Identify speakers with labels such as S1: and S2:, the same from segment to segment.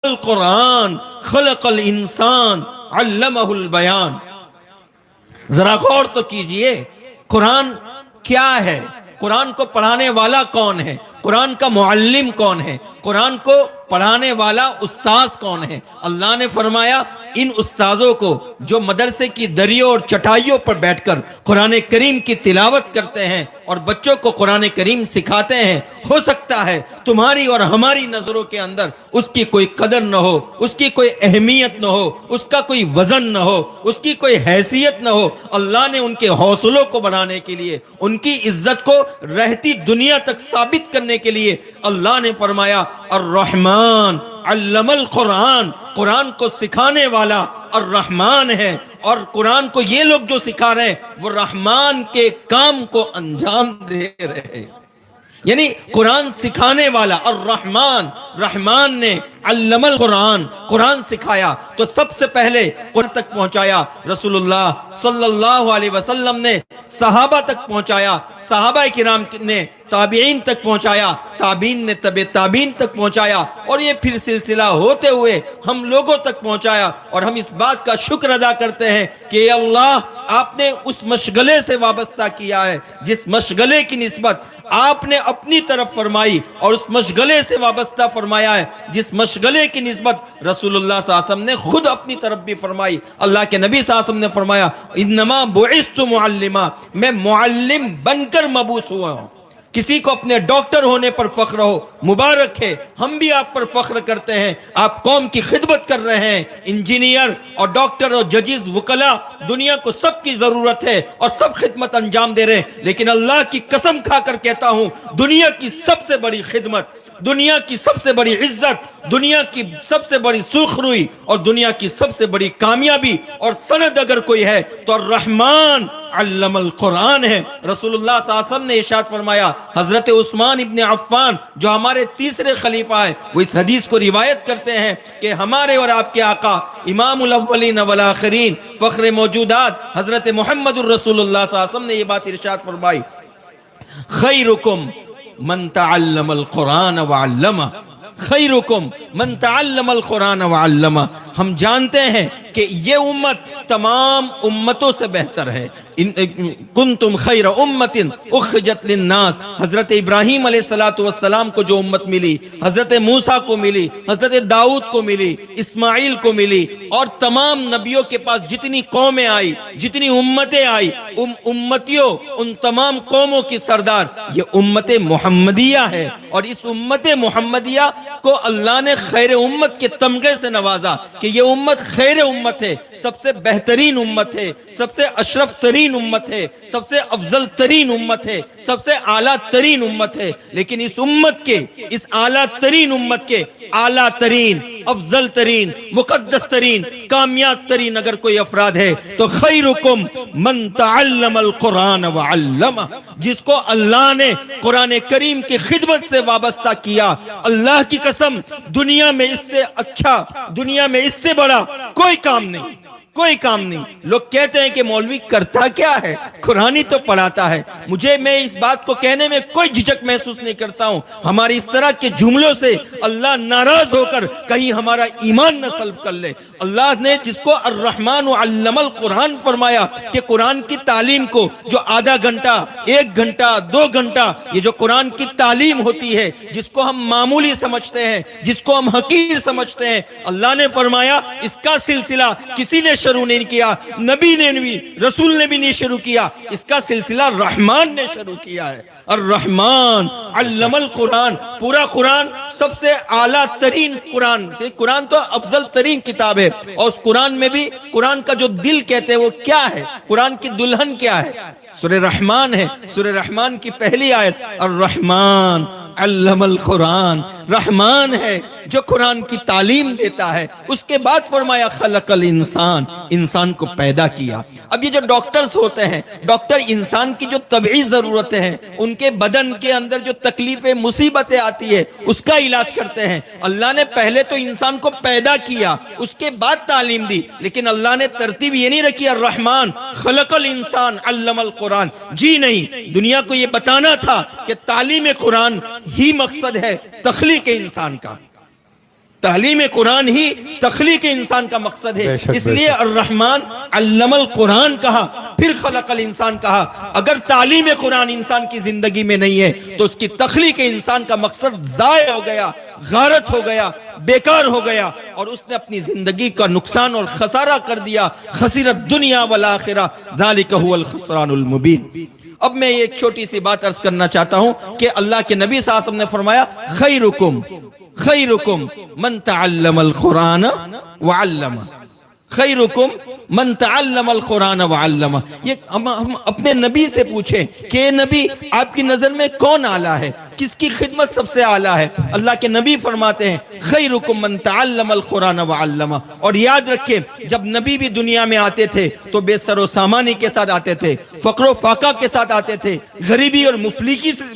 S1: القرآن خلق الانسان علمہ البیان. ذرا غور تو کیجئے، قرآن کیا ہے؟ قرآن کو پڑھانے والا کون ہے؟ قرآن کا معلم کون ہے؟ قرآن کو پڑھانے والا استاذ کون ہے؟ اللہ نے فرمایا ان استاذوں کو جو مدرسے کی دریوں اور چٹائیوں پر بیٹھ کر قرآن کریم کی تلاوت کرتے ہیں اور بچوں کو قرآن کریم سکھاتے ہیں، ہو سکتا ہے تمہاری اور ہماری نظروں کے اندر اس کی کوئی قدر نہ ہو، اس کی کوئی اہمیت نہ ہو، اس کا کوئی وزن نہ ہو، اس کی کوئی حیثیت نہ ہو. اللہ نے ان کے حوصلوں کو بڑھانے کے لیے، ان کی عزت کو رہتی دنیا تک ثابت کرنے کے لیے اللہ نے فرمایا الرحمن علم القرآن، قرآن کو سکھانے والا الرحمن ہے. اور قرآن کو یہ لوگ جو سکھا رہے ہیں وہ رحمان کے کام کو انجام دے رہے ہیں. یعنی قرآن سکھانے والا الرحمن، رحمان نے علم القرآن، قرآن سکھایا تو سب سے پہلے قرآن تک پہنچایا رسول اللہ صلی اللہ علیہ وسلم نے، صحابہ تک پہنچایا، صحابہ کرام نے تابعین تک پہنچایا، تابعین نے تبع تابعین تک پہنچایا، اور یہ پھر سلسلہ ہوتے ہوئے ہم لوگوں تک پہنچایا. اور ہم اس بات کا شکر ادا کرتے ہیں کہ اے اللہ آپ نے اس مشغلے سے وابستہ کیا ہے جس مشغلے کی نسبت آپ نے اپنی طرف فرمائی، اور اس مشغلے سے وابستہ فرمایا ہے جس مشغلے کی نسبت رسول اللہ صلی اللہ علیہ وسلم نے خود اپنی طرف بھی فرمائی. اللہ کے نبی صلی اللہ علیہ وسلم نے فرمایا انما بعثت معلما، میں معلم بن کر مبعوث ہوا ہوں. کسی کو اپنے ڈاکٹر ہونے پر فخر ہو، مبارک ہے، ہم بھی آپ پر فخر کرتے ہیں. آپ قوم کی خدمت کر رہے ہیں. انجینئر اور ڈاکٹر اور ججز، وکلاء، دنیا کو سب کی ضرورت ہے اور سب خدمت انجام دے رہے ہیں. لیکن اللہ کی قسم کھا کر کہتا ہوں دنیا کی سب سے بڑی خدمت، دنیا کی سب سے بڑی عزت، دنیا کی سب سے بڑی سرخروئی اور دنیا کی سب سے بڑی کامیابی اور سند اگر کوئی ہے تو الرحمن علم القرآن ہے. رسول اللہ صلی اللہ علیہ وسلم نے ارشاد فرمایا، حضرت عثمان ابن عفان جو ہمارے تیسرے خلیفہ ہیں وہ اس حدیث کو روایت کرتے ہیں کہ ہمارے اور آپ کے آقا امام الاولین والآخرین فخر موجودات حضرت محمد الرسول اللہ صلی اللہ علیہ وسلم نے یہ بات ارشاد فرمائی، خیرکم من تعلم القرآن وعلمہ، خیرکم من تعلم القرآن وعلمہ. ہم جانتے ہیں کہ یہ امت تمام امتوں سے بہتر ہے. کنتم خیر امت اخرجت للناس، حضرت ابراہیم علیہ السلام کو جو امت ملی، حضرت موسیٰ کو ملی، حضرت داؤد کو ملی، اسماعیل کو ملی، اور تمام نبیوں کے پاس جتنی قومیں آئی، جتنی امتیں آئی، امتیوں، ان تمام قوموں کی سردار یہ امت محمدیہ ہے. اور اس امت محمدیہ کو اللہ نے خیر امت کے تمغے سے نوازا کہ یہ امت خیر امت ہے، سب سے بہترین امت ہے، سب سے اشرف ترین امت ہے، سب سے افضل ترین امت ہے، سب سے اعلیٰ ترین امت ہے. لیکن اس امت کے، اس اعلیٰ ترین امت کے اعلیٰ ترین، افضل ترین، مقدس ترین، کامیاب ترین اگر کوئی افراد ہے تو خیرکم من تعلم القرآن وعلمہ، جس کو اللہ نے قرآن کریم کی خدمت سے وابستہ کیا. اللہ کی قسم دنیا میں اس سے اچھا، دنیا میں اس سے بڑا کوئی کام نہیں، کوئی کام نہیں. لوگ کہتے ہیں کہ مولوی کرتا کیا ہے؟ قرآن ہی تو پڑھاتا ہے. میں اس بات کو کہنے میں کوئی جھجک محسوس نہیں کرتا ہوں. ہماری اس طرح کے جملوں سے اللہ ناراض ہو کر کہیں ہمارا ایمان نہ سلب کر لے. اللہ نے جس کو الرحمن علم القرآن فرمایا کہ قرآن کی تعلیم کو جو آدھا گھنٹہ، 1 گھنٹہ، 2 گھنٹہ یہ جو قرآن کی تعلیم ہوتی ہے، جس کو ہم معمولی سمجھتے ہیں، جس کو ہم حقیر سمجھتے ہیں، اللہ نے فرمایا اس کا سلسلہ کسی نے شروع نہیں کیا، نبی نے بھی، رسول نے بھی نہیں شروع کیا، اس کا سلسلہ رحمان نے شروع کیا ہے. الرحمن علم القرآن، پورا قرآن سب سے اعلیٰ ترین قرآن، قرآن تو افضل ترین کتاب ہے. اور اس قرآن میں بھی قرآن کا جو دل کہتے ہیں وہ کیا ہے، قرآن کی دلہن کیا ہے؟ سورہ رحمان ہے. سورہ رحمان کی پہلی آیت الرحمن علم القرآن، رحمان ہے جو قرآن کی تعلیم دیتا ہے. اس کے بعد فرمایا خلق الانسان، انسان کو پیدا کیا. اب یہ جو ڈاکٹرز ہوتے ہیں، ڈاکٹر انسان کی جو طبعی ضرورتیں ہیں، ان کے بدن کے اندر جو تکلیفیں، مصیبتیں آتی ہے اس کا علاج کرتے ہیں. اللہ نے پہلے تو انسان کو پیدا کیا، اس کے بعد تعلیم دی. لیکن اللہ نے ترتیب یہ نہیں رکھی الرحمن خلق الانسان علم القرآن. جی نہیں، دنیا کو یہ بتانا تھا کہ تعلیم قرآن ہی مقصد ہے تخلیق انسان کا. تعلیم قرآن ہی تخلیق انسان کا مقصد ہے، اس لیے الرحمن علم القرآن کہا، پھر خلق الانسان کہا۔ اگر تعلیم قرآن انسان کی زندگی میں نہیں ہے تو اس کی تخلیق انسان کا مقصد ضائع ہو گیا، غارت ہو گیا، بیکار ہو گیا، اور اس نے اپنی زندگی کا نقصان اور خسارہ کر دیا۔ خسرت دنیا والآخرہ ذالک هو الخسران المبین۔ اب میں ایک چھوٹی سی بات عرض کرنا چاہتا ہوں کہ اللہ کے نبی صلی اللہ علیہ وسلم نے فرمایا خیرکم من تعلم القرآن وعلم، خیرکم من تعلم القرآن وعلم۔ یہ ہم اپنے نبی سے پوچھیں کہ نبی آپ کی نظر میں کون اعلیٰ ہے، کس کی خدمت سب سے اعلیٰ ہے؟ اللہ کے نبی فرماتے ہیں خیرکم من تعلم القرآن وعلم۔ اور یاد رکھیں جب نبی بھی دنیا میں آتے تھے تو بے سر و سامانی کے ساتھ آتے تھے، فقر و فاقہ کے ساتھ آتے تھے، غریبی اور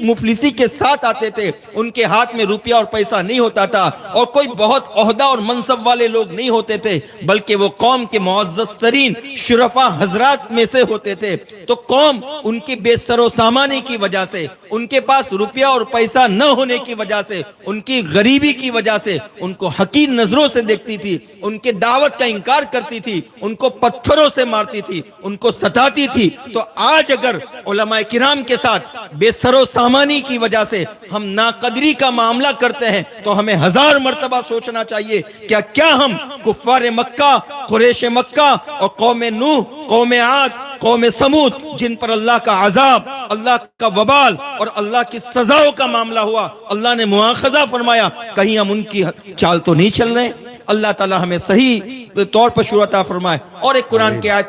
S1: مفلسی کے ساتھ آتے تھے۔ ان کے ہاتھ میں روپیہ اور پیسہ نہیں ہوتا تھا، اور کوئی بہت عہدہ اور منصب والے لوگ نہیں ہوتے تھے، بلکہ وہ قوم کے معزز ترین شرفا حضرات میں سے ہوتے تھے۔ تو قوم ان کی بے سر و سامانی کی وجہ سے، ان کے پاس روپیہ اور پیسہ نہ ہونے کی وجہ سے، ان کی غریبی کی وجہ سے ان کو حقیر نظروں سے دیکھتی تھی، ان کے دعوت کا انکار کرتی تھی، ان کو پتھروں سے مارتی تھی، ان کو ستاتی تھی۔ تو آج اگر علماء کرام کے ساتھ بے سر و سامانی کی وجہ سے ہم ناقدری کا معاملہ کرتے ہیں تو ہمیں 1000 مرتبہ سوچنا چاہیے کیا ہم کفار مکہ، قریش مکہ اور قوم نوح، قوم عاد، قوم سمود جن پر اللہ کا عذاب، اللہ کا وبال اور اللہ کی سزاؤں کا معاملہ ہوا، اللہ نے مواخذہ فرمایا، کہیں ہم ان کی چال تو نہیں چل رہے ہیں؟ اللہ تعالی ہمیں صحیح طور پر شعور عطا فرمائے۔ اور ایک قرآن کی آیت